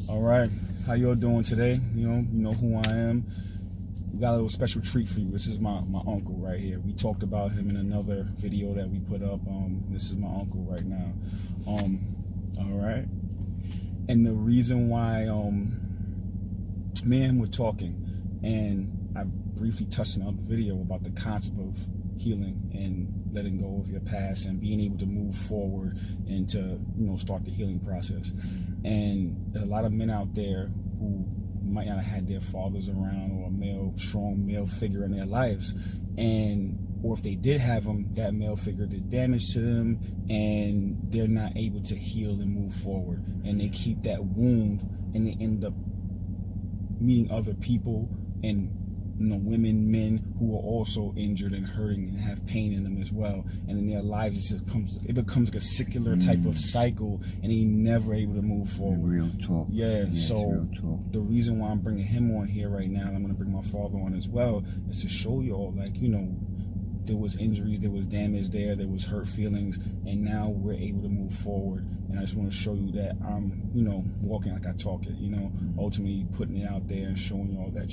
All right, how y'all doing today? You know who I am. We got a little special treat for you. This is my uncle right here. We talked about him in another video that we put up. This is my uncle right now. All right, and the reason why me and him were talking, and I briefly touched in another video about the concept of healing and letting go of your past and being able to move forward and to start the healing process. And there's a lot of men out there who might not have had their fathers around or a strong male figure in their lives, or if they did have them, that male figure did damage to them and they're not able to heal and move forward, and they keep that wound and they end up meeting other people and women, men who are also injured and hurting and have pain in them as well, and in their lives it becomes like a circular type of cycle, and they never able to move forward. Real talk. Yeah. Yes, So real talk. The reason why I'm bringing him on here right now, and I'm going to bring my father on as well, is to show y'all, like, there was injuries, there was damage there was hurt feelings, and now we're able to move forward. And I just want to show you that I'm, walking like I talk it, ultimately putting it out there and showing y'all that,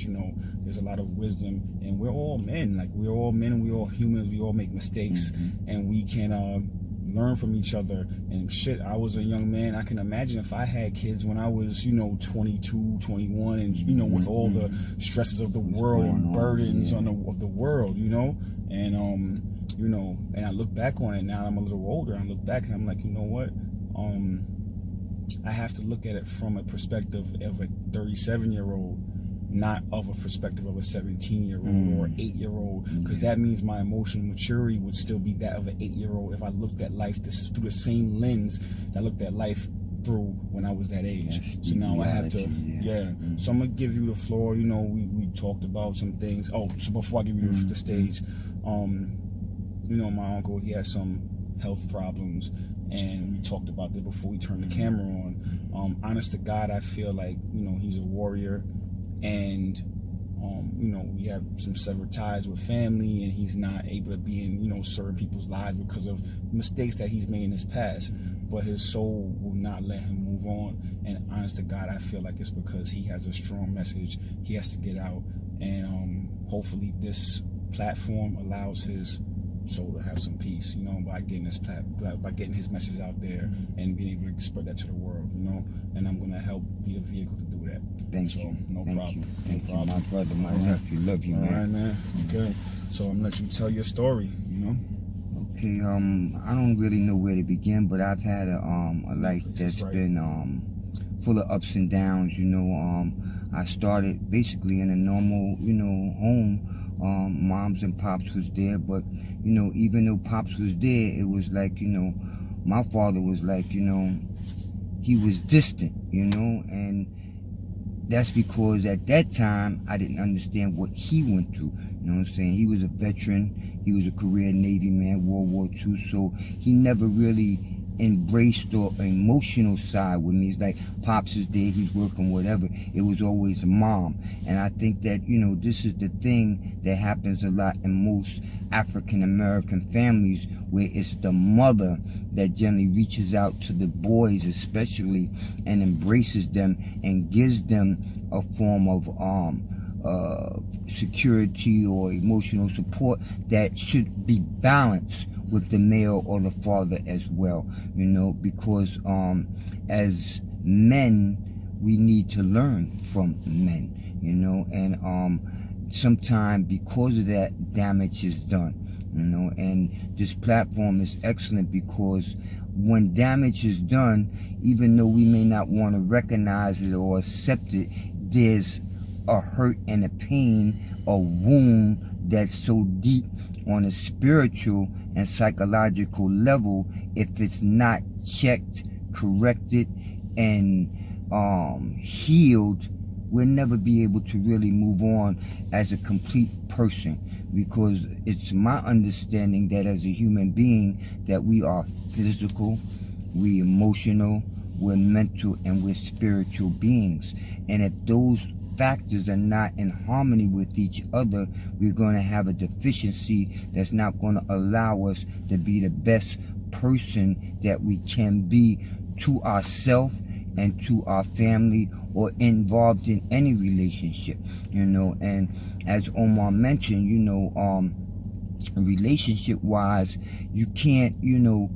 there's a lot of wisdom, and we're all men. Like, we're all men and we're all humans. We all make mistakes, and we can learn from each other. And shit, I was a young man. I can imagine if I had kids when I was, 22, 21, and, with all the stresses of the world and burdens of the world, and and I look back on it now. I'm a little older. I look back and I'm like, you know what? I have to look at it from a perspective of a 37-year-old, not of a perspective of a 17-year-old or 8-year-old, because that means my emotional maturity would still be that of an 8-year-old if I looked at life through the same lens that I looked at life through when I was that age. So now I have to, So I'm gonna give you the floor. We talked about some things. Oh, so before I give you the stage, my uncle, he has some health problems, and we talked about that before we turned the camera on. Honest to God, I feel like he's a warrior, and we have some severed ties with family, and he's not able to be in certain people's lives because of mistakes that he's made in his past. But his soul will not let him move on. And honest to God, I feel like it's because he has a strong message he has to get out, and hopefully this platform allows his soul to have some peace, by getting his message out there and being able to spread that to the world, and I'm gonna help be a vehicle to do that. Thank you. No Thank problem. You. No problem. My brother, my nephew, love you, man. All right, man. Okay. So I'm gonna let you tell your story, Okay, I don't really know where to begin, but I've had a life that's been full of ups and downs, I started basically in a normal, home. Moms and pops was there, but even though pops was there, it was like, my father was like, he was distant, and that's because at that time I didn't understand what he went through. You know what I'm saying? He was a veteran, he was a career Navy man, World War II, so he never really embraced or emotional side with me. It's like pops is there, he's working, whatever. It was always mom. And I think that this is the thing that happens a lot in most African American families, where it's the mother that generally reaches out to the boys especially and embraces them and gives them a form of security or emotional support that should be balanced with the male or the father as well, because as men, we need to learn from men, and sometimes because of that, damage is done, and this platform is excellent because when damage is done, even though we may not want to recognize it or accept it, there's a hurt and a pain, a wound that's so deep on a spiritual and psychological level. If it's not checked, corrected, and healed, we'll never be able to really move on as a complete person, because it's my understanding that as a human being that we are physical, we emotional, we're mental, and we're spiritual beings. And if those factors are not in harmony with each other, we're going to have a deficiency that's not going to allow us to be the best person that we can be to ourselves and to our family or involved in any relationship, and as Omar mentioned, relationship wise, you can't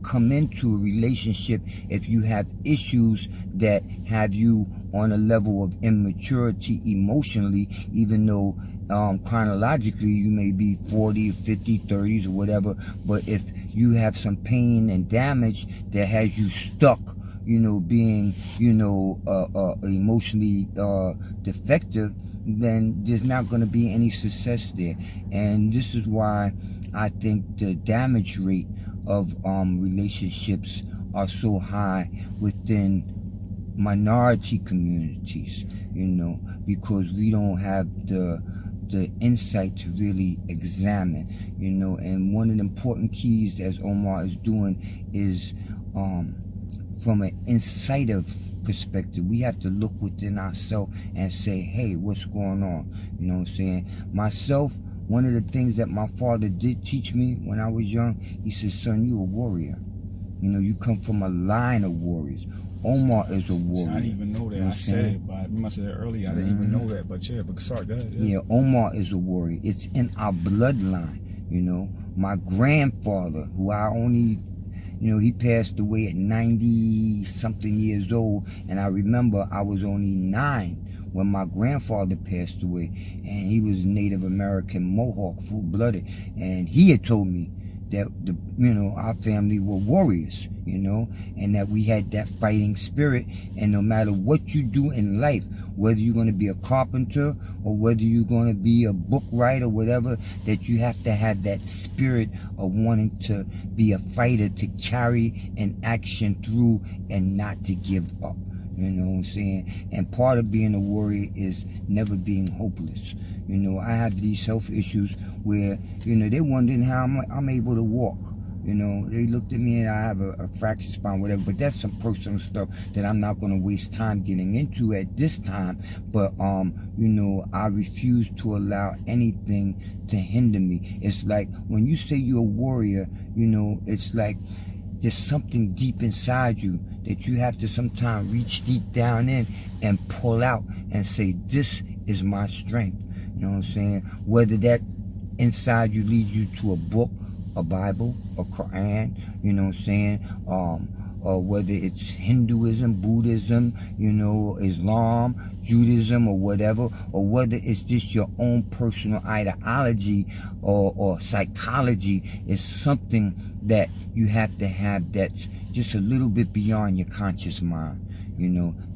come into a relationship if you have issues that have you on a level of immaturity emotionally, even though chronologically you may be 40, 50, 30s or whatever. But if you have some pain and damage that has you stuck, being emotionally defective, then there's not going to be any success there. And this is why I think the damage rate of relationships are so high within minority communities, because we don't have the insight to really examine, and one of the important keys, as Omar is doing, is from an insightive perspective. We have to look within ourselves and say, hey, what's going on? You know what I'm saying? Myself, one of the things that my father did teach me when I was young, he said, son, you a warrior. You come from a line of warriors. Omar is a warrior. I didn't even know that. I said it, but I must have said it earlier. I didn't even know that. But sorry, go ahead. Yeah, Omar is a warrior. It's in our bloodline. My grandfather, who I only, he passed away at 90-something years old, and I remember I was only 9 when my grandfather passed away, and he was Native American Mohawk, full-blooded, and he had told me that our family were warriors, and that we had that fighting spirit, and no matter what you do in life, whether you're going to be a carpenter or whether you're going to be a book writer, whatever, that you have to have that spirit of wanting to be a fighter, to carry an action through and not to give up. You know what I'm saying? And part of being a warrior is never being hopeless. I have these health issues where, they're wondering how I'm able to walk. They looked at me and I have a fractured spine, whatever, but that's some personal stuff that I'm not going to waste time getting into at this time. But, I refuse to allow anything to hinder me. It's like when you say you're a warrior, it's like there's something deep inside you that you have to sometimes reach deep down in and pull out and say, this is my strength. You know what I'm saying? Whether that inside you leads you to a book, a Bible, a Quran, you know what I'm saying? Or whether it's Hinduism, Buddhism, Islam, Judaism, or whatever, or whether it's just your own personal ideology or psychology, is something that you have to have that's just a little bit beyond your conscious mind,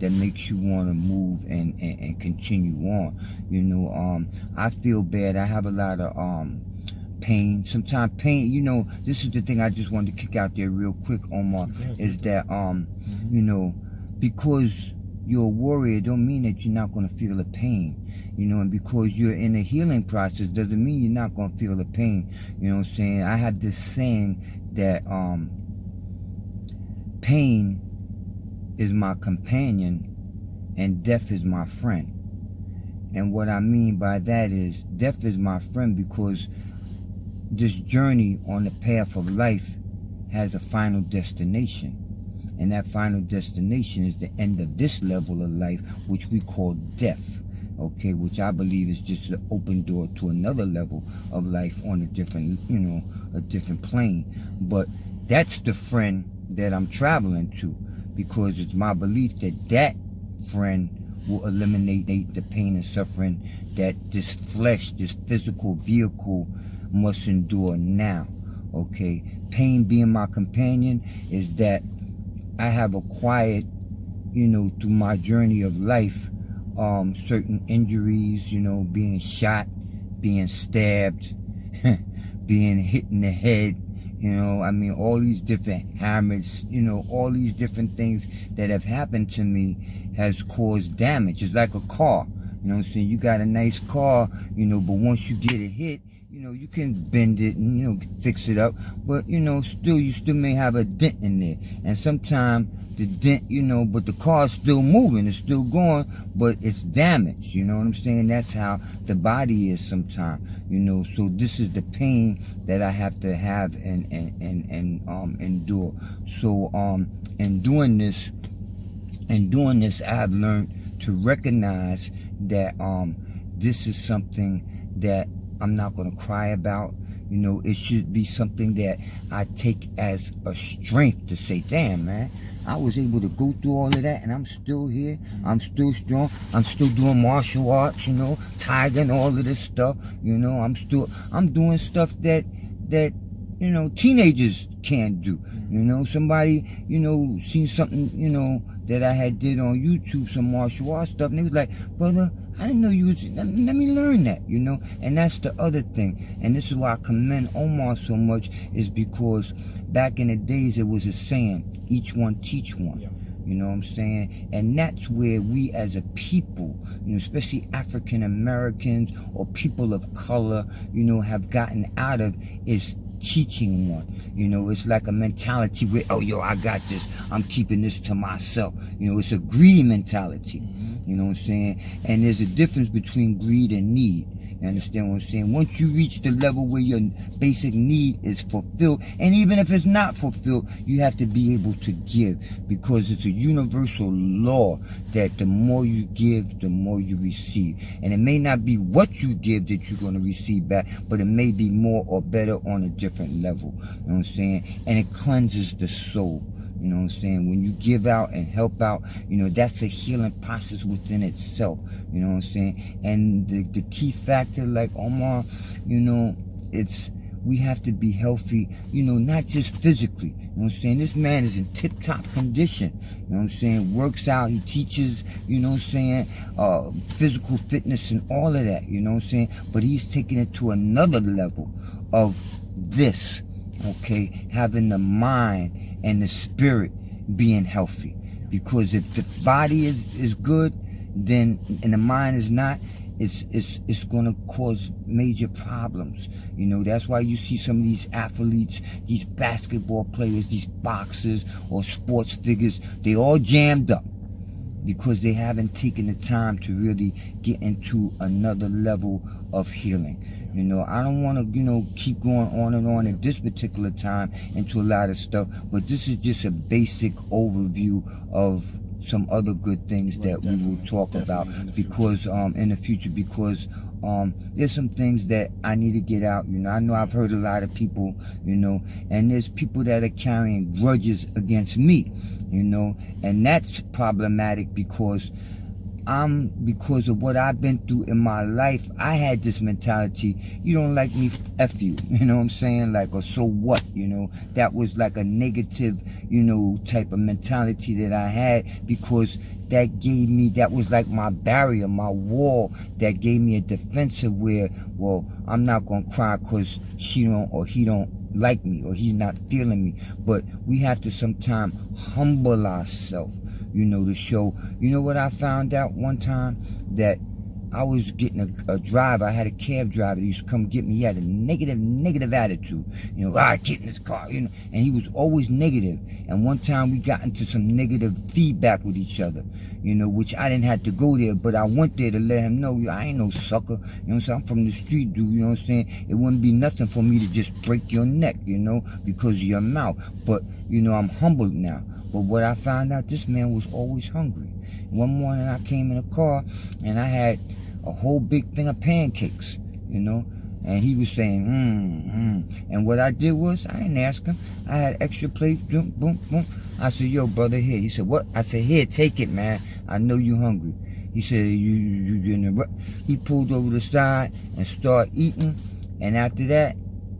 that makes you want to move and continue on. I feel bad. I have a lot of pain. Sometimes pain, this is the thing I just wanted to kick out there real quick, Omar, is that, because you're a warrior, don't mean that you're not going to feel the pain. And because you're in a healing process doesn't mean you're not going to feel the pain. You know what I'm saying? I have this saying that pain is my companion and death is my friend. And what I mean by that is death is my friend because this journey on the path of life has a final destination. And that final destination is the end of this level of life, which we call death. Okay, which I believe is just an open door to another level of life on a different, a different plane. But that's the friend that I'm traveling to, because it's my belief that that friend will eliminate the pain and suffering that this flesh, this physical vehicle must endure now. Okay, pain being my companion is that I have acquired, through my journey of life, certain injuries, being shot, being stabbed, being hit in the head, all these different hammers, all these different things that have happened to me has caused damage. It's like a car, what I'm saying? You got a nice car, but once you get it hit, you can bend it and, fix it up, but, you still may have a dent in there. And sometimes the dent, but the car's still moving, it's still going, but it's damaged, you know what I'm saying? That's how the body is sometimes, so this is the pain that I have to have and endure. So, in doing this, And doing this, I've learned to recognize that this is something that I'm not going to cry about. You know, it should be something that I take as a strength to say, damn, man, I was able to go through all of that and I'm still here. I'm still strong. I'm still doing martial arts, you know, tiger and all of this stuff. You know, I'm doing stuff that you know, teenagers can't do. You know, somebody, you know, seen something, you know, that I had did on YouTube, some martial arts stuff, and they was like, brother, I didn't know you was, let me learn that, you know. And that's the other thing. And this is why I commend Omar so much, is because back in the days there was a saying, each one teach one. Yeah. You know what I'm saying? And that's where we as a people, you know, especially African Americans or people of color, you know, have gotten out of, is teaching one. You know, it's like a mentality where, oh, yo, I got this, I'm keeping this to myself. You know, it's a greedy mentality. You know what I'm saying? And there's a difference between greed and need. You understand what I'm saying? Once you reach the level where your basic need is fulfilled, and even if it's not fulfilled, you have to be able to give, because it's a universal law that the more you give, the more you receive. And it may not be what you give that you're going to receive back, but it may be more or better on a different level. You know what I'm saying? And it cleanses the soul. You know what I'm saying? When you give out and help out, you know, that's a healing process within itself. You know what I'm saying? And the key factor, like Omar, you know, it's, we have to be healthy, you know, not just physically. You know what I'm saying? This man is in tip-top condition. You know what I'm saying? Works out, he teaches, you know what I'm saying, physical fitness and all of that, you know what I'm saying? But he's taking it to another level of this, okay? Having the mind and the spirit being healthy. Because if the body is good, then, and the mind is not, it's gonna cause major problems. You know, that's why you see some of these athletes, these basketball players, these boxers or sports figures, they all jammed up because they haven't taken the time to really get into another level of healing. You know, I don't want to, you know, keep going on and on at this particular time into a lot of stuff, but this is just a basic overview of some other good things that we will talk about, because in the future, because there's some things that I need to get out. You know, I know I've heard a lot of people, you know, and there's people that are carrying grudges against me, you know, and that's problematic because because of what I've been through in my life, I had this mentality, you don't like me, F you, you know what I'm saying, like, or so what, you know, that was like a negative, you know, type of mentality that I had, because that gave me, that was like my barrier, my wall, that gave me a defensive where, well, I'm not gonna cry because she don't or he don't like me, or he's not feeling me. But we have to sometimes humble ourselves, you know, to show. You know what I found out one time? That I was getting a driver. I had a cab driver that used to come get me. He had a negative attitude. You know, get in this car, you know, and he was always negative. And one time we got into some negative feedback with each other, you know, which I didn't have to go there, but I went there to let him know, I ain't no sucker, you know what I'm saying? I'm from the street, dude, you know what I'm saying? It wouldn't be nothing for me to just break your neck, you know, because of your mouth. But, you know, I'm humbled now. But what I found out, this man was always hungry. One morning I came in a car and I had a whole big thing of pancakes, you know, and he was saying, And what I did was, I didn't ask him. I had extra plates, boom, boom, boom. I said, yo, brother, here. He said, what? I said, here, take it, man. I know you hungry. He said, you didn't. He pulled over the side and started eating. And after that,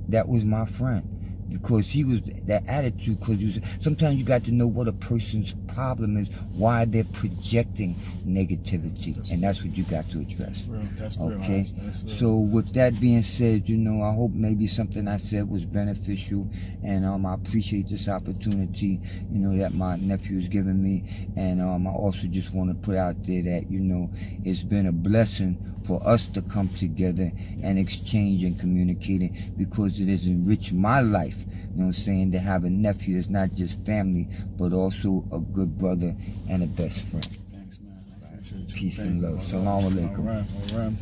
that was my friend. Because he was that attitude, because sometimes you got to know what a person's problem is, why they're projecting negativity, and that's what you got to address. That's real. Okay? That's real. So with that being said, you know, I hope maybe something I said was beneficial, and I appreciate this opportunity, you know, that my nephew has given me, and I also just want to put out there that, you know, it's been a blessing for us to come together and exchange and communicating, because it has enriched my life, you know what I'm saying, to have a nephew that's not just family, but also a good brother and a best friend. Thanks, man. I appreciate you. Peace and love. Salam alaikum. All right.